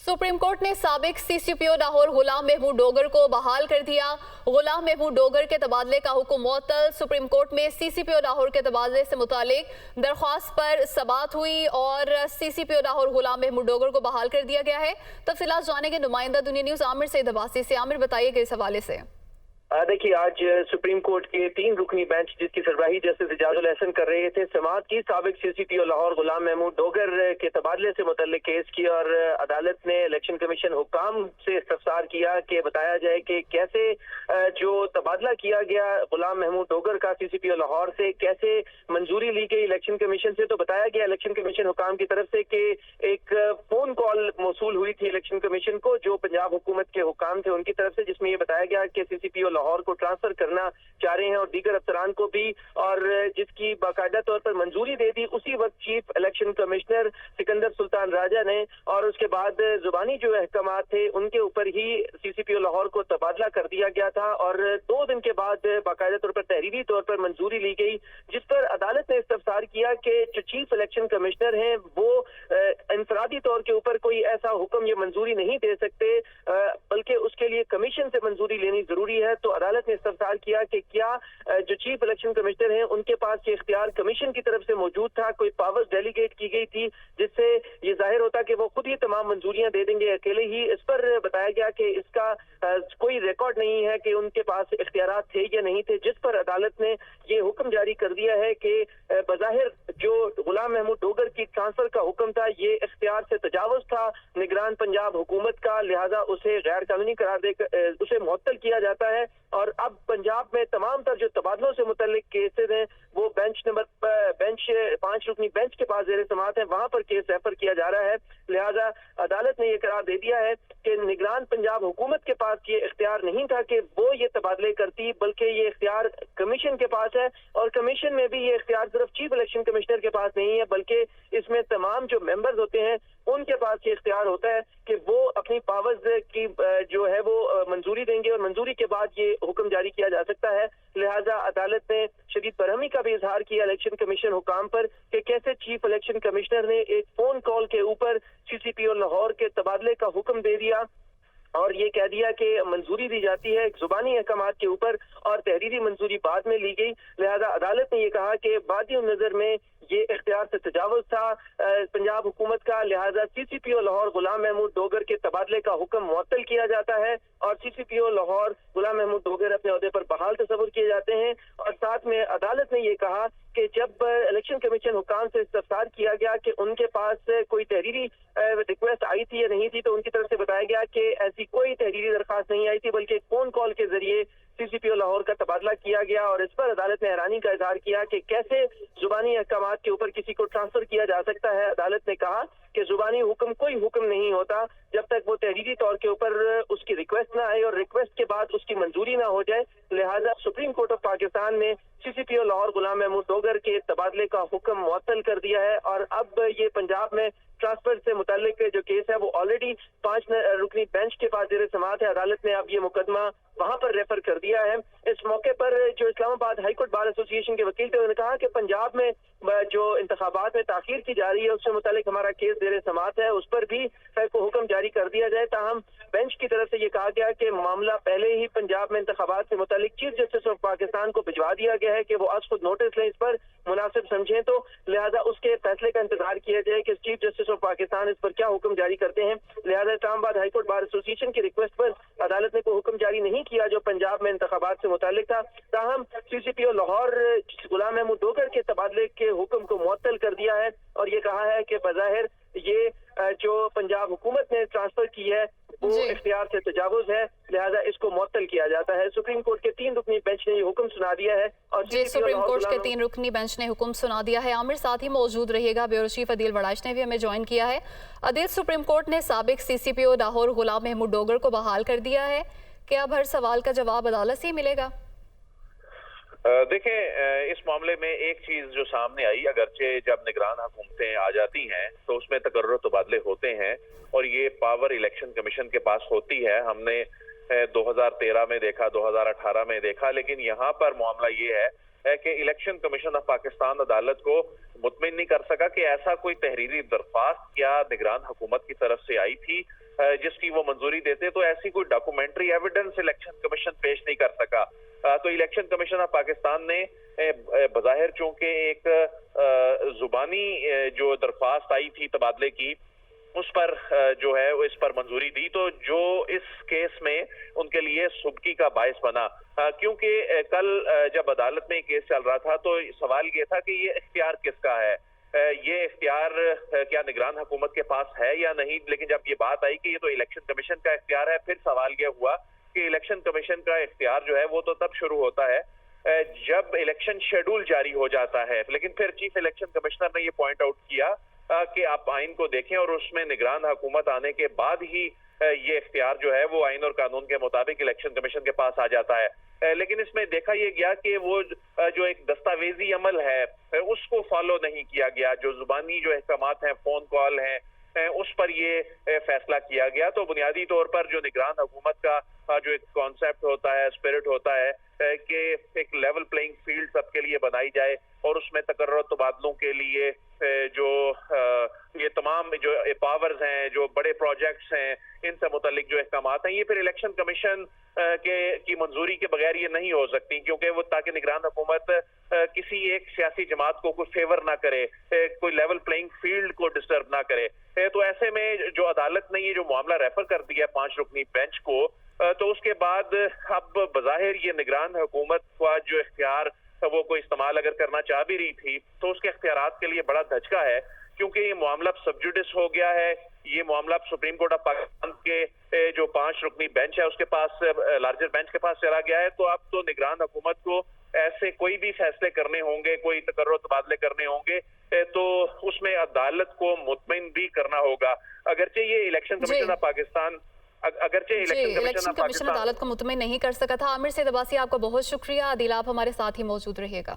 Supreme court ने साबिक CCPO Lahore गुलाम महमूद डोगर को बहाल कर दिया। गुलाम महमूद डोगर के तबादले का हुक्म मुअत्तल। सुप्रीम कोर्ट में सीसीपीओ लाहौर के तबादले से मुतालिक दरख्वास्त पर समाअत हुई और सीसीपीओ लाहौर गुलाम महमूद डोगर को बहाल कर दिया गया है। तफसीलात जानेंगे नुमाइंदा दुनिया न्यूज़ आमिर सईद अब्बासी से। आमिर, बताइएगा इस हवाले से। देखिए, आज सुप्रीम कोर्ट के 3 रुकनी बेंच जिसकी सरबराही जस्टिस इजाजुल एहसन कर रहे थे, समाअत की साबिक सीसीपीओ लाहौर गुलाम महमूद डोगर के तबादले से मुतल्लिक केस की और अदालत ने इलेक्शन कमीशन हुकाम से इस्तफसार किया कि बताया जाए कि कैसे जो तबादला किया गया गुलाम महमूद डोगर का सीसीपीओ लाहौर से, कैसे मंजूरी ली गई इलेक्शन कमीशन से। तो बताया गया इलेक्शन कमीशन हुकाम की तरफ से कि एक फोन कॉल मौसूल हुई थी इलेक्शन कमीशन को जो पंजाब हुकूमत के हुकाम थे उनकी तरफ से, जिसमें ये बताया गया कि सीसीपीओ लाहौर को ट्रांसफर करना चाह रहे हैं और दीगर अफसरान को भी, और जिसकी बाकायदा तौर पर मंजूरी दे दी उसी वक्त chief election commissioner Sikandar Sultan Raja ने। और उसके बाद जुबानी जो अहकामात थे उनके ऊपर ही सीसीपीओ लाहौर को तबादला कर दिया गया था और 2 दिन के बाद बाकायदा तौर पर तहरीरी तौर पर मंजूरी ली गई, जिस पर अदालत ने इस्तफसार किया कि जो चीफ इलेक्शन कमिश्नर हैं वो इंफरादी तौर के ऊपर कोई ऐसा हुक्म या मंजूरी नहीं दे सकते, बल्कि उसके लिए कमीशन से मंजूरी लेनी जरूरी है। तो अदालत ने इस्तफसार किया कि क्या जो चीफ इलेक्शन कमिश्नर हैं उनके पास ये इख्तियार कमीशन की तरफ से मौजूद था, कोई पावर्स डेलीगेट की गई थी जिससे ये जाहिर होता कि वो खुद ही तमाम मंजूरियां दे देंगे अकेले ही। इस पर बताया गया कि इसका कोई रिकॉर्ड नहीं है कि उनके पास इख्तियारात थे या नहीं थे, जिस पर अदालत ने ये हुक्म जारी कर दिया है कि बज़ाहिर जो गुलाम महमूद डोगर की ट्रांसफर का हुक्म था ये इख्तियार से तजावुज था निगरान पंजाब हुकूमत का, लिहाजा उसे गैर कानूनी करार देकर उसे मुअत्तल किया जाता है। और अब पंजाब में तमाम तर जो तबादलों से मुतल्लिक केसेस हैं वो बेंच 5 रुकनी बेंच के पास ज़ेर समाअत है, वहां पर केस रेफर किया जा रहा है। लिहाजा अदालत ने यह करार दे दिया है कि निगरान पंजाब हुकूमत के पास ये इख्तियार नहीं था कि वो ये तबादले करती, बल्कि ये इख्तियार कमीशन के पास है। और कमीशन में भी ये इख्तियार सिर्फ चीफ इलेक्शन कमिश्नर के पास नहीं है, बल्कि इसमें तमाम जो मेंबर्स होते हैं उनके पास ये इख्तियार होता है कि वो अपनी पावर्स की जो है वो मंजूरी देंगे और मंजूरी के बाद ये हुक्म जारी किया जा सकता है। लिहाजा अदालत ने शदीद बरहमी का भी इजहार किया इलेक्शन कमीशन हुकाम पर कि कैसे चीफ इलेक्शन कमिश्नर ने एक फोन कॉल के ऊपर सीसीपीओ लाहौर के तबादले का हुक्म दे दिया और ये कह दिया कि मंजूरी दी जाती है एक जुबानी अहकामात के ऊपर और तहरीरी मंजूरी बाद में ली गई। लिहाजा अदालत ने ये कहा कि बादी नजर में ये इख्तियार से तजावुज था पंजाब हुकूमत का, लिहाजा सीसीपीओ लाहौर गुलाम महमूद डोगर के तबादले का हुक्म मुअत्तल किया जाता है और सीसीपीओ लाहौर गुलाम महमूद डोगर अपने ओहदे पर बहाल तस्वुर किए जाते हैं। और साथ में अदालत ने ये कहा कि जब इलेक्शन कमीशन हुकाम से इस्तफसार किया गया कि उनके पास कोई तहरीरी रिक्वेस्ट आई थी या नहीं थी, तो उनकी तरफ से बताया गया कि ऐसी कोई तहरीरी दरख्वास्त नहीं आई थी, बल्कि एक फोन कॉल के जरिए सीसीपीओ लाहौर का तबादला किया गया। और इस पर अदालत ने हैरानी का इजहार किया कि कैसे जुबानी अहकामात के ऊपर किसी को ट्रांसफर किया जा सकता है। अदालत ने कहा कि जुबानी हुक्म कोई हुक्म नहीं होता जब तक वो तहरीरी तौर के ऊपर उसकी रिक्वेस्ट ना आए और रिक्वेस्ट के बाद उसकी मंजूरी ना हो जाए। लिहाजा सुप्रीम कोर्ट ऑफ पाकिस्तान ने सीसीपीओ लाहौर गुलाम महमूद डोगर के तबादले का हुक्म मुअत्तल कर दिया है और अब ये पंजाब में ट्रांसफर से मुताल्लिक जो केस है वो ऑलरेडी 5 रुकनी बेंच के पास ज़ेर समाअत है। अदालत ने अब ये मुकदमा वहां पर रेफर कर दिया है। इस मौके पर जो इस्लामाबाद हाईकोर्ट बार एसोसिएशन के वकील थे उन्होंने कहा कि पंजाब में जो इंतखाबात में ताखीर की जा रही है उससे मुताल्लिक हमारा केस ज़ेर समाअत है, उस पर भी को हुक्म जारी कर दिया जाए। ताहम बेंच की तरफ से ये कहा गया कि मामला पहले ही पंजाब में इंतखाबात से मुताल्लिक चीफ जस्टिस ऑफ पाकिस्तान को भिजवा दिया गया है कि वो आज खुद नोटिस लें, इस पर मुनासिब समझें, तो लिहाजा उसके फैसले का इंतजार किया जाए कि चीफ जस्टिस ऑफ पाकिस्तान इस पर क्या हुक्म जारी करते हैं। लिहाजा इस्लामाबाद हाईकोर्ट बार एसोसिएशन की रिक्वेस्ट पर अदालत ने कोई हुक्म जारी नहीं किया जो पंजाब में इंतखाबात से मुताल्लिक था। ताहम सीसीपीओ लाहौर गुलाम महमूद डोगर के तबादले के हुक्म को मुअत्तल कर दिया है और ये कहा है कि बज़ाहिर ये जो पंजाब हुकूमत ने ट्रांसफर की है वो इख्तियार से तजावुज है, लिहाजा इसको मुअत्तल किया जाता है। सुप्रीम कोर्ट के 3 रुकनी बेंच ने ये हुक्म सुना दिया है और सुप्रीम कोर्ट के 3 रुकनी बेंच ने हुक्म सुना दिया है। आमिर, साथ ही मौजूद रहिएगा, ब्यूरो चीफ अदील वड़ाइश ने भी हमें ज्वाइन किया है। अदील, सुप्रीम कोर्ट ने साबिक सीसीपीओ लाहौर गुलाम महमूद डोगर को बहाल कर दिया है, क्या अब हर सवाल का जवाब अदालत से ही मिलेगा? देखें, इस मामले में एक चीज जो सामने आई, अगरचे जब निगरान हुकूमतें आ जाती हैं तो उसमें तकर्रुर तबादले होते हैं और ये पावर इलेक्शन कमीशन के पास होती है। हमने 2013 में देखा, 2018 में देखा, लेकिन यहाँ पर मामला ये है कि इलेक्शन कमीशन ऑफ पाकिस्तान अदालत को मुतमिन नहीं कर सका कि ऐसा कोई तहरीरी दरख्वास्त क्या निगरान हुकूमत की तरफ से आई थी जिसकी वो मंजूरी देते, तो ऐसी कोई डॉक्यूमेंट्री एविडेंस इलेक्शन कमीशन पेश नहीं कर सका। तो इलेक्शन कमीशन ऑफ पाकिस्तान ने बज़ाहिर चूंकि एक जुबानी जो दरख्वास्त आई थी तबादले की, उस पर जो है वो इस पर मंजूरी दी, तो जो इस केस में उनके लिए सुबकी का बायस बना। क्योंकि कल जब अदालत में केस चल रहा था तो सवाल ये था कि ये इख्तियार किसका है, ये इख्तियार क्या निगरान हुकूमत के पास है या नहीं। लेकिन जब ये बात आई कि ये तो इलेक्शन कमीशन का इख्तियार है, फिर सवाल ये हुआ कि इलेक्शन कमीशन का इख्तियार जो है वो तो तब शुरू होता है जब इलेक्शन शेड्यूल जारी हो जाता है। लेकिन फिर चीफ इलेक्शन कमिश्नर ने ये पॉइंट आउट किया कि आप आइन को देखें और उसमें निगरान हुकूमत आने के बाद ही ये इख्तियार जो है वो आइन और कानून के मुताबिक इलेक्शन कमीशन के पास आ जाता है। लेकिन इसमें देखा ये गया कि वो जो एक दस्तावेजी अमल है उसको फॉलो नहीं किया गया। जो जुबानी जो अहकामात हैं, फोन कॉल हैं, उस पर ये फैसला किया गया। तो बुनियादी तौर पर जो निगरान हुकूमत का जो एक कॉन्सेप्ट होता है, स्पिरिट होता है कि एक लेवल प्लेइंग फील्ड सबके लिए बनाई जाए और उसमें तकर्रुर तबादलों के लिए जो ये तमाम जो पावर्स हैं, जो बड़े प्रोजेक्ट्स हैं, इनसे मुतालिक जो अहकामात हैं, ये फिर इलेक्शन कमीशन की मंजूरी के बगैर ये नहीं हो सकती, क्योंकि वो ताकि निगरान हुकूमत किसी एक सियासी जमात को कोई फेवर ना करे, कोई लेवल प्लेइंग फील्ड को डिस्टर्ब ना करे। तो ऐसे में जो अदालत ने ये जो मामला रेफर कर दिया 5 रुकनी बेंच को, तो उसके बाद अब बज़ाहिर ये निगरान हुकूमत का जो इख्तियार वो कोई इस्तेमाल अगर करना चाह भी रही थी तो उसके इख्तियारात के लिए बड़ा धचका है, क्योंकि ये मामला सब जुडिस हो गया है। ये मामला सुप्रीम कोर्ट ऑफ पाकिस्तान के जो 5 रुकनी बेंच है उसके पास, लार्जर बेंच के पास चला गया है। तो अब तो निगरान हुकूमत को ऐसे कोई भी फैसले करने होंगे, कोई तकर्रुर तबादले करने होंगे, तो उसमें अदालत को मुतमईन भी करना होगा। अगरचे ये election commission of Pakistan election commission अदालत को मुतमईन नहीं कर सका था। आमिर सैयद अब्बासी, आपका बहुत शुक्रिया। आदिल, आप हमारे साथ ही मौजूद रहिएगा।